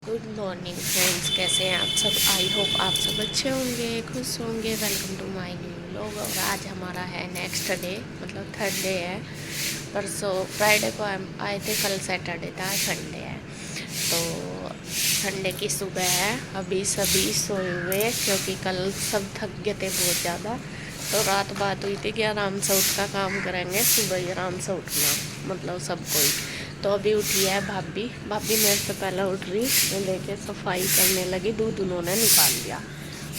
Good morning friends, कैसे हैं आप सब। आई होप आप सब अच्छे होंगे, खुश होंगे। Welcome to my new vlog. और आज हमारा है नेक्स्ट डे, मतलब थर्ड डे है। परसों फ्राइडे को हम आए थे, कल सैटरडे था, संडे है। तो संडे की सुबह है, अभी सभी सोए हुए क्योंकि कल सब थक गए थे बहुत ज़्यादा। तो रात बात हुई थी कि आराम से उठ का काम करेंगे, सुबह ही आराम से उठना, मतलब सब कोई। तो अभी उठी है भाभी। भाभी मेरे से पहले उठ रही, मैं लेके सफाई करने लगी, दूध उन्होंने निकाल दिया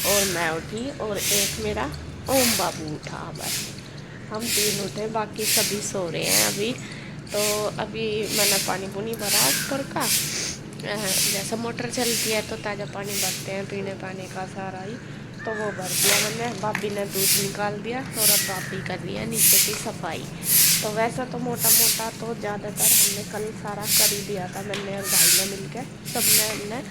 और मैं उठी और एक मेरा ओम बाबू उठा। बस हम तीन उठे, बाकी सभी सो रहे हैं अभी। तो अभी मैंने पानी पुनी भरा ऊपर का, जैसे मोटर चलती है तो ताज़ा पानी भरते हैं पीने पानी का सारा ही, तो वो भर दिया मैंने। भाभी ने दूध निकाल दिया और अब भाभी कर रही है नीचे की सफाई। तो वैसा तो मोटा मोटा तो ज़्यादातर हमने कल सारा कर ही दिया था, मैंने और भाई ने मिलकर सबने हमने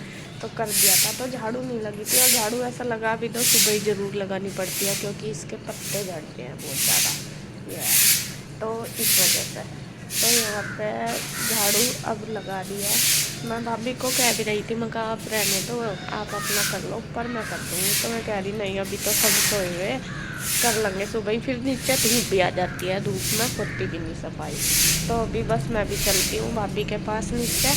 तो कर दिया था। तो झाड़ू नहीं लगी थी, और झाड़ू ऐसा लगा भी तो सुबह ही ज़रूर लगानी पड़ती है क्योंकि इसके पत्ते झड़ते हैं बहुत ज़्यादा, ये है तो इस वजह से। तो यहाँ पे झाड़ू अब लगा दी है। मैं भाभी को कह भी रही थी, मैं कहा आप रहने दो, आप अपना कर लो, ऊपर मैं कर दूँगी। तो मैं कह रही नहीं, अभी तो सब सोए हुए, कर लेंगे सुबह ही। फिर नीचे धूप भी आ जाती है, धूप में होती भी नहीं सफाई। तो अभी बस मैं भी चलती हूँ भाभी के पास नीचे,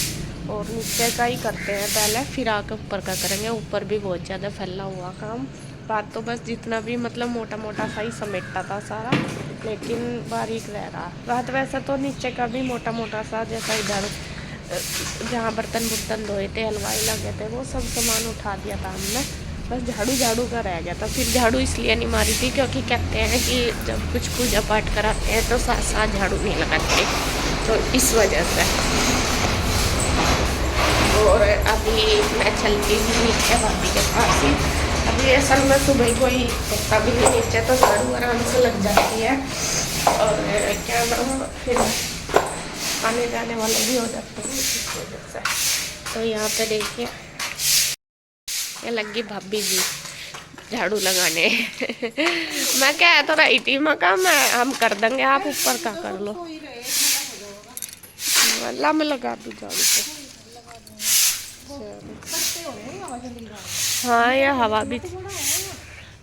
और नीचे का ही करते हैं पहले, फिर आकर ऊपर का करेंगे। ऊपर भी बहुत ज़्यादा फैला हुआ काम। बात तो बस जितना भी मतलब मोटा मोटा सा ही समेटता था सारा, लेकिन बारीक रह रहा। बात वैसे तो नीचे का भी मोटा मोटा सा, जैसा इधर जहाँ बर्तन धोए थे, हलवाई लगे थे, वो सब सामान उठा दिया था हमने। बस झाड़ू का रह गया था। फिर झाड़ू इसलिए नहीं मारी थी क्योंकि कहते हैं कि जब कुछ पूजा पाठ कराते हैं तो साथ साथ झाड़ू नहीं लगाते, तो इस वजह से। और अभी मैं चलती हूँ नीचे भाभी के पास ही। अभी असल में सुबह कोई होता भी नहीं नीचे, तो झाड़ू आराम से लग जाती है। और क्या नाम, फिर आने जाने वाले भी हो जाते हैं इस वजह से। तो यहाँ पे देखिए, ये लगी भाभी जी झाड़ू लगाने। मैं कह तो रही थी, मैं कहा मैं हम कर देंगे, आप ऊपर का कर लो। अल्लाह में लगा दूँ झाड़ू को। हाँ, ये हवा भी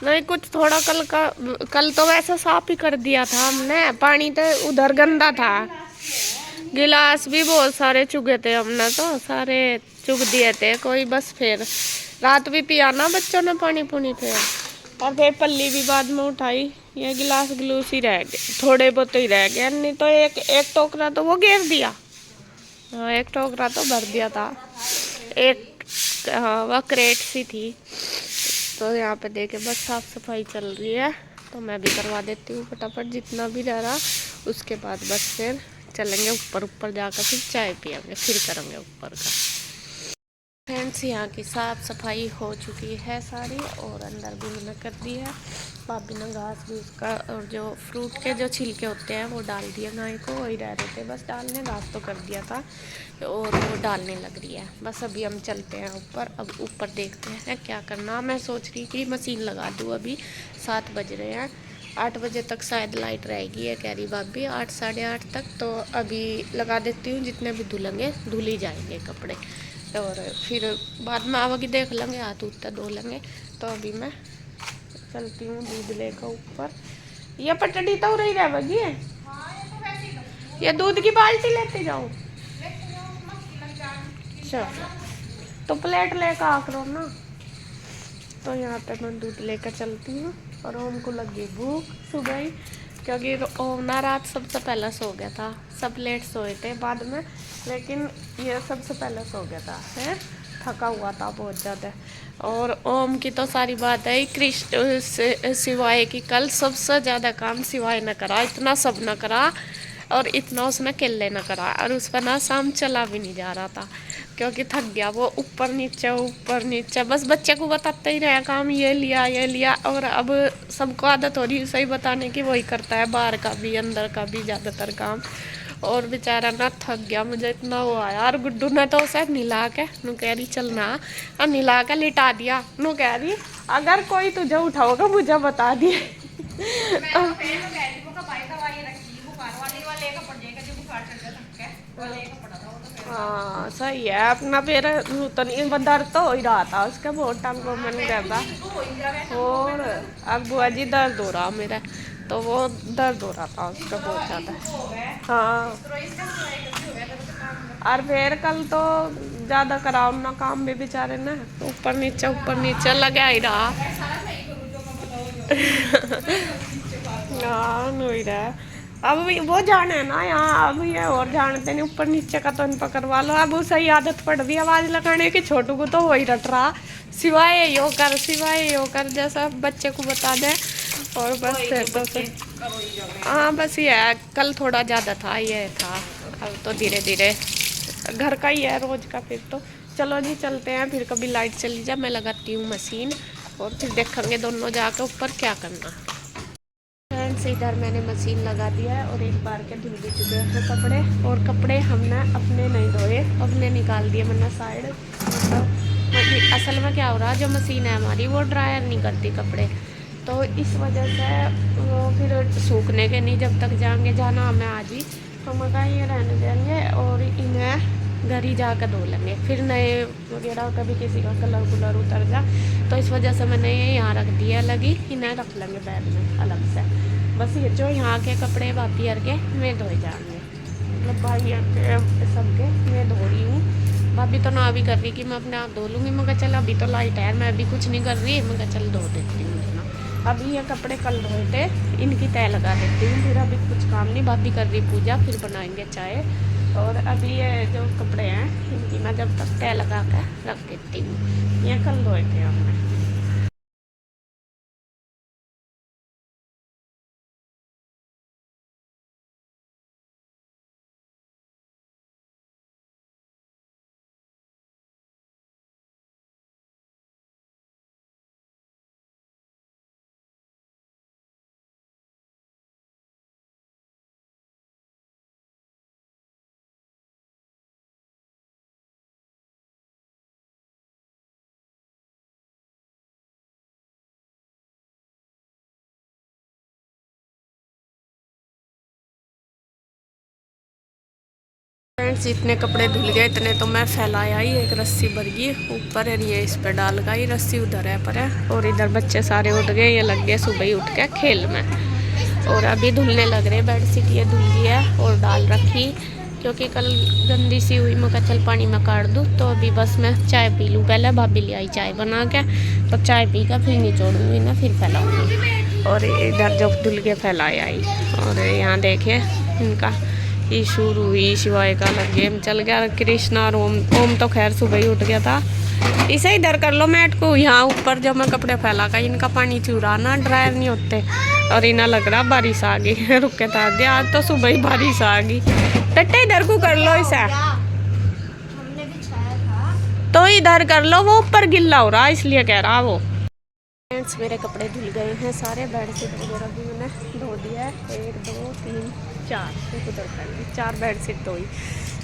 नहीं कुछ थोड़ा कल तो वैसे साफ ही कर दिया था हमने। पानी तो उधर गंदा था, गिलास भी बहुत सारे चुगे थे हमने, तो सारे चुग दिए थे कोई। बस फिर रात भी पिया ना बच्चों ने पानी पुनी फिर, और फिर पल्ली भी बाद में उठाई। ये गिलास ग्लूस ही रह गए, थोड़े बहुत ही रह गए, नहीं तो एक टोकरा तो वो घेर दिया। हाँ, एक टोकरा तो भर दिया था एक। हाँ, वह क्रेट सी थी। तो यहाँ पे देखे बस साफ सफाई चल रही है, तो मैं भी करवा देती हूँ फटाफट जितना भी रह रहा। उसके बाद बस फिर चलेंगे ऊपर जाकर, फिर चाय पियेंगे, फिर करेंगे ऊपर का। फ्रेंड्स, यहाँ की साफ़ सफाई हो चुकी है सारी, और अंदर भी मैंने कर दी है। भाभी ने घास भी उसका, और जो फ्रूट के जो छिलके होते हैं वो डाल दिए गाय को, वही रह रहे थे बस डालने। घास तो कर दिया था, और वो डालने लग रही है। बस अभी हम चलते हैं ऊपर। अब ऊपर देखते हैं क्या करना। मैं सोच रही थी मशीन लगा दूँ, अभी 7 बज रहे हैं, 8 बजे तक शायद लाइट रहेगी, है कह रही भाभी, 8 साढ़े 8 तक। तो अभी लगा देती हूँ, जितने भी धुलेंगे धुल ही जाएंगे कपड़े, और फिर बाद में आवागी देख लेंगे, हाथ उत्तर धो लेंगे। तो अभी मैं चलती हूँ दूध लेकर ऊपर। ये पटड़ी तो रही रहेगी, ये दूध की बाल्टी लेते जाओ। चलो, तो प्लेट लेकर आ करो ना। तो यहाँ पे मैं दूध लेकर चलती हूँ, और ओम को लगी भूख सुबह ही, क्योंकि ओम ना रात सबसे पहले सो गया था। सब लेट सोए थे बाद में, लेकिन ये सबसे पहले सो गया था, है थका हुआ था बहुत ज़्यादा। और ओम की तो सारी बात है कृष्ण सिवाय की, कल सबसे ज़्यादा काम सिवाय न करा, इतना सब न करा, और इतना उसने केले न करा, और उस पर ना शाम चला भी नहीं जा रहा था क्योंकि थक गया। वो ऊपर नीचे बस बच्चे को बताते ही रहे काम, ये लिया। और अब सबको आदत हो रही सही बताने की, वही करता है, बाहर का भी अंदर का भी ज़्यादातर काम। और बेचारा ना थक गया, मुझे इतना वो आया। और गुड्डू ने तो उसे निला के नू कह रही चलना, और निला के लिटा दिया। नू कह रही अगर कोई तुझे उठाओगा मुझे बता दिए। हाँ सही है। अपना पैर तो नहीं, दर्द तो हो ही रहा था उसका, बहुत टांगों में नहीं रहता। और अब बुआ जी दर्द हो रहा मेरा, तो वो दर्द हो रहा था उसका बहुत ज़्यादा। हाँ और फिर कल तो ज़्यादा कराओ ना काम भी बेचारे ना, ऊपर नीचे लगा ही रहा। हाँ नहीं रहा। अब वो जाने है ना यहाँ, अब ये और जानते नहीं, ऊपर नीचे का तो इन पकड़वा लो। अब वो सही आदत पड़ रही आवाज़ लगाने की, छोटू को तो वही रट रहा, सिवाय यो कर सिवाय यो कर, जैसा बच्चे को बता दे। और बस फिर तो हाँ बस ये है, कल थोड़ा ज़्यादा था ये था, अब तो धीरे धीरे घर का ही है रोज का। फिर तो चलो जी चलते हैं, फिर कभी लाइट चली जाए मैं लगाती हूँ मशीन, और फिर देखेंगे दोनों जाकर ऊपर क्या करना। फ्रेंड्स इधर मैंने मशीन लगा दिया है और एक बार के धुल भी चुके हैं कपड़े, और कपड़े हमने अपने नहीं धोए, अपने निकाल दिए मैंने साइड। मतलब असल में क्या हो रहा है, जो मशीन है हमारी वो ड्रायर नहीं करती कपड़े, तो इस वजह से वो फिर सूखने के नहीं जब तक जाएंगे, जाना हमें आज ही, तो मगर ये रहने देंगे और इन्हें घर ही जाकर धो लेंगे, फिर नए वगैरह कभी किसी का कलर कुलर उतर जा, तो इस वजह से मैंने ये यहाँ रख दिया लगी, इन्हें रख लेंगे बैग में अलग से। बस ये जो यहाँ के कपड़े भाभी के मैं धोए जाएंगे, मतलब भाई के सबके मैं धो रही हूँ। भाभी तो ना भी कर रही कि मैं अपने आप धो लूँगी, मगर चल अभी तो लाइट है, मैं अभी कुछ नहीं कर रही, मगर चल धो देती हूँ ना। अभी ये कपड़े कल धोए थे, इनकी तय लगा देती हूँ, फिर अभी कुछ काम नहीं, भाभी कर रही पूजा, फिर बनाएंगे चाय। और अभी ये जो कपड़े हैं इनकी मैं जब तक तय लगा कर रख देती हूँ, ये कल धोए थे हमने। फ्रेंड्स इतने कपड़े धुल गए, इतने तो मैं फैलाया ही, एक रस्सी भर गई ऊपर है, ये इस पे डाल गई रस्सी, उधर है पर है। और इधर बच्चे सारे उठ गए, ये लग गए सुबह ही उठ के खेल में, और अभी धुलने लग रहे। बेडशीट ये धुल गई है और डाल रखी, क्योंकि कल गंदी सी हुई, मैं कहा चल पानी में काट दूँ, तो अभी बस मैं चाय पी लूँ पहले, भाभी ले आई चाय बना के, तो चाय पी कर फिर निचोड़ूँगी ना, फिर फैलाऊँगी। और इधर जो धुल के फैलाया आई, और यहाँ देखिए इनका ईशु रूही शिवाय का अलग गेम चल गया, कृष्णा और ओम तो खैर सुबह ही उठ गया था। इसे इधर कर लो मैट को, यहाँ ऊपर जब मैं कपड़े फैला कर इनका पानी चुराना, ड्रायर नहीं होते, और इन्हें लग रहा बारिश आ गई रुक के था दिया, आज तो सुबह ही बारिश आ गई। टट्टे इधर को कर लो इसे, तो इधर कर लो, वो ऊपर गिल्ला हो रहा इसलिए कह रहा वो। फ्रेंड्स मेरे कपड़े धुल गए हैं सारे, बेडशीट वगैरह भी मैंने धो दिया है, 1 2 3 4 एक उधर फैली, 4 बेडशीट धोई,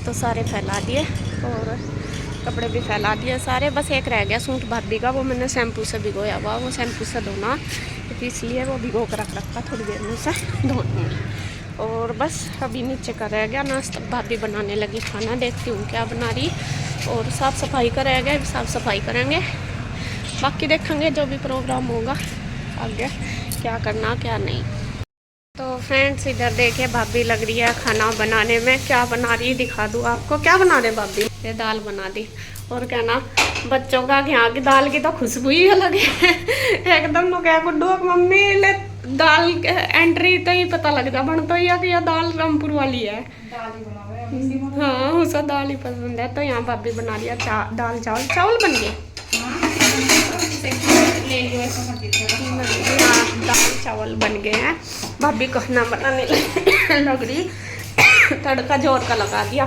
तो सारे फैला दिए, और कपड़े भी फैला दिए सारे। बस एक रह गया सूट भाभी का, वो मैंने शैम्पू से भिगोया हुआ, वो शैम्पू से धोना, तो इसलिए वो भिगो कर रख रखा, थोड़ी देर में उसे धो दूँगी। और बस अभी नीचे का रह गया नाश्ता, भाभी बनाने लगी खाना, देखती हूँ क्या बना रही, और साफ़ सफाई का रह गया, साफ़ सफाई करेंगे, बाकी देखेंगे जो भी प्रोग्राम होगा आगे क्या करना क्या नहीं। तो फ्रेंड्स इधर देखिए भाभी लग रही है खाना बनाने में, क्या बना रही है दिखा दूँ आपको, क्या बना रहे भाभी, ये दाल बना दी, और क्या ना बच्चों का यहाँ की दाल की तो खुशबू ही अलग है एकदम। तो क्या गुड्डू मम्मी ले दाल एंट्री तो ही पता लगता बन तो यह दाल रामपुर वाली है, हाँ उसे दाल ही पसंद है। तो यहाँ भाभी बना लिया दाल चावल, चावल बन गए, दाल चावल बन गए हैं, भाभी को खाना बनाने लग रही तड़का जोर का लगा दिया,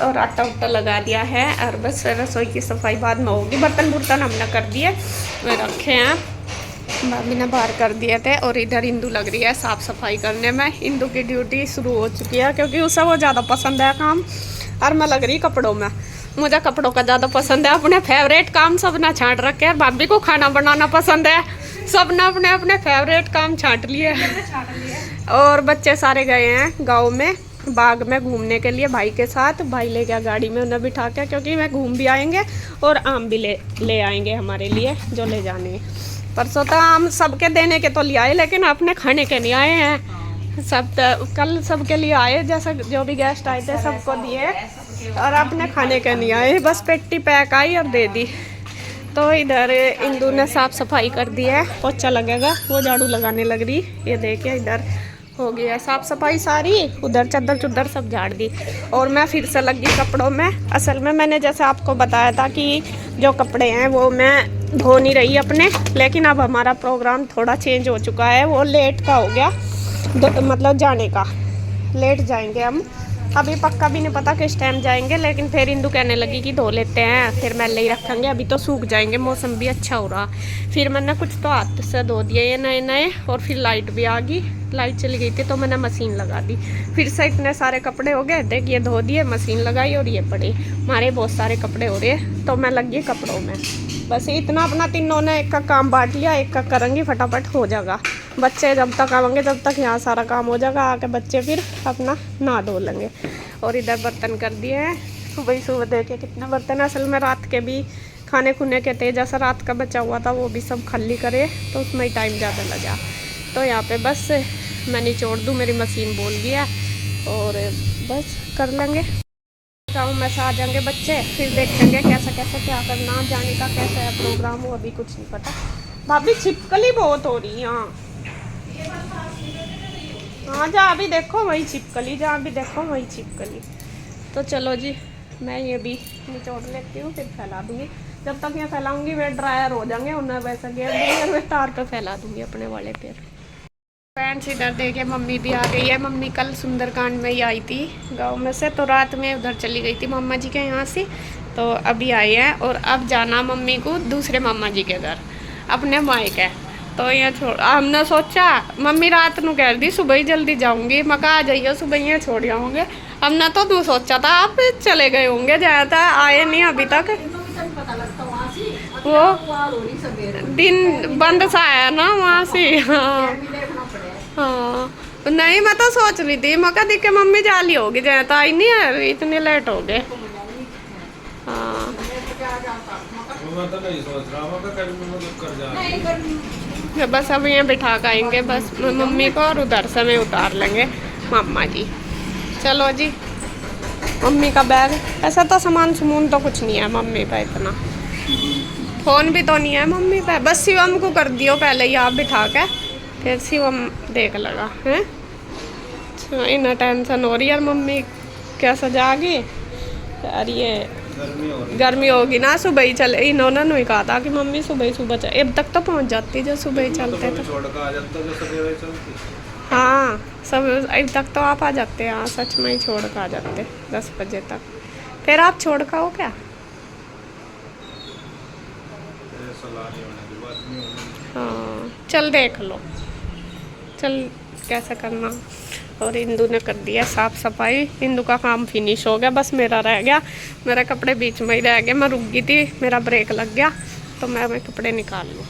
और आटा उट्टा लगा दिया है, और बस रसोई की सफाई बाद में होगी। बर्तन बुर्तन हमने कर दिए, वे रखे हैं, भाभी ने बाहर कर दिए थे। और इधर इंदू लग रही है साफ़ सफाई करने में, इंदू की ड्यूटी शुरू हो चुकी है, क्योंकि उसे वो ज़्यादा पसंद है काम, और मैं लग रही कपड़ों में, मुझे कपड़ों का ज़्यादा पसंद है। अपने फेवरेट काम सब ना छांट रखे हैं, भाभी को खाना बनाना पसंद है, सब ने अपने अपने फेवरेट काम छांट लिए। और बच्चे सारे गए हैं गांव में, बाग में घूमने के लिए भाई के साथ। भाई ले गया गाड़ी में उन्हें बिठा के, क्योंकि मैं घूम भी आएंगे और आम भी ले आएंगे हमारे लिए जो ले जाने हैं। परसों तो आम सबके देने के तो ले आए, लेकिन अपने खाने के नहीं आए हैं। सब कल सबके लिए आए, जैसा जो भी गेस्ट आए थे सबको दिए, और अपने खाने के नहीं आए। बस पेटी पैक आई और दे दी। तो इधर इंदू ने साफ़ सफाई कर दी है, पोछा लगेगा, वो झाड़ू लगाने लग रही। ये देखिए इधर हो गया साफ़ सफाई सारी, उधर चद्दर चुद्दर सब झाड़ दी। और मैं फिर से लगी कपड़ों में। असल में मैंने जैसे आपको बताया था कि जो कपड़े हैं वो मैं धो नहीं रही अपने, लेकिन अब हमारा प्रोग्राम थोड़ा चेंज हो चुका है। वो लेट का हो गया, मतलब जाने का लेट जाएंगे हम। अभी पक्का भी नहीं पता किस टाइम जाएंगे, लेकिन फिर इंदू कहने लगी कि धो लेते हैं, फिर मैले ही रखेंगे, अभी तो सूख जाएंगे, मौसम भी अच्छा हो रहा। फिर मैंने कुछ तो हाथ से धो दिए ये नए नए, और फिर लाइट भी आ गई, लाइट चली गई थी तो मैंने मशीन लगा दी। फिर से इतने सारे कपड़े हो गए, देख ये धो दिए, मशीन लगाई, और ये पड़े हमारे बहुत सारे कपड़े हो रहे। तो मैं लग गई कपड़ों में। बस इतना अपना तीनों ने एक का काम बांट लिया, एक का करेंगे, फटाफट हो जाएगा। बच्चे जब तक आवेंगे जब तक यहाँ सारा काम हो जाएगा, आके बच्चे फिर अपना नहा धो लेंगे। और इधर बर्तन कर दिए हैं, सुबह सुबह देखे कितने बर्तन। असल में रात के भी खाने खुने के थे, जैसा रात का बचा हुआ था वो भी सब खाली करे, तो उसमें ही टाइम ज़्यादा लगा। तो यहाँ पे बस मैं निचोड़ दूँ, मेरी मशीन बोल गया, और बस कर लेंगे। गाँव में से आ जाएंगे बच्चे, फिर देखेंगे कैसा कैसा क्या करना, जाने का कैसा है प्रोग्राम, वो अभी कुछ नहीं पता। भाभी छिपकली बहुत हो रही है यहाँ। हाँ जहाँ भी देखो वही छिपकली, जहाँ भी देखो वही छिपकली। तो चलो जी, मैं ये भी निचोड़ लेती हूँ, फिर फैला दूँगी। जब तक ये फैलाऊँगी वे ड्रायर हो जाएंगे, उन्हें वैसा घेर दूँगी और वे तार पे फैला दूँगी अपने वाले पे। फ्रेंड्स इधर देखिए मम्मी भी आ गई है। मम्मी कल सुंदरकांड में ही आई थी गांव में से, तो रात में उधर चली गई थी मामा जी के यहाँ से, तो अभी आई है। और अब जाना मम्मी को दूसरे मामा जी के घर, अपने मायके। तो यहाँ छोड़, हमने सोचा, मम्मी रात को कह दी सुबह ही जल्दी जाऊँगी, मैं कहा आ जाइए सुबह ही छोड़ जाऊँगे। हमने तो तू सोचा था आप चले गए होंगे, जहाँ था आए नहीं अभी तक। वो दिन बंद सा है ना वहाँ से। हाँ हाँ, नहीं मैं तो सोच रही थी, मैं कहा देख मम्मी जाली होगी, जहाँ तो आई नहीं है, इतने लेट हो गए। हाँ बस अब यहाँ बिठा के आएंगे बस मम्मी को, और उधर से मैं उतार लेंगे मामा जी। चलो जी, मम्मी का बैग, ऐसा तो सामान सुमून तो कुछ नहीं है मम्मी पे इतना, फ़ोन भी तो नहीं है मम्मी पे। बस शिवम को कर दियो पहले ही आप बिठा के, फिर शिवम देख लगा है। इतना टेंशन हो रही है मम्मी कैसा जागी यार, ये गर्मी होगी ना, सुबह ही चले। इन्होंने नहीं कहा था कि मम्मी सुबह ही सुबह चले, अब तक तो पहुंच जाती जो सुबह ही चलते थे। हाँ सब अब तक तो आप आ जाते हैं, हाँ सच में ही छोड़ कर आ जाते 10 बजे तक। फिर आप छोड़ कर हो क्या? हाँ चल देख लो, चल कैसा करना। और इंदू ने कर दिया साफ़ सफाई, इंदू का काम फिनिश हो गया, बस मेरा रह गया। मेरे कपड़े बीच में ही रह गए, मैं रुक गई थी, मेरा ब्रेक लग गया, तो मैं कपड़े निकाल लूँ।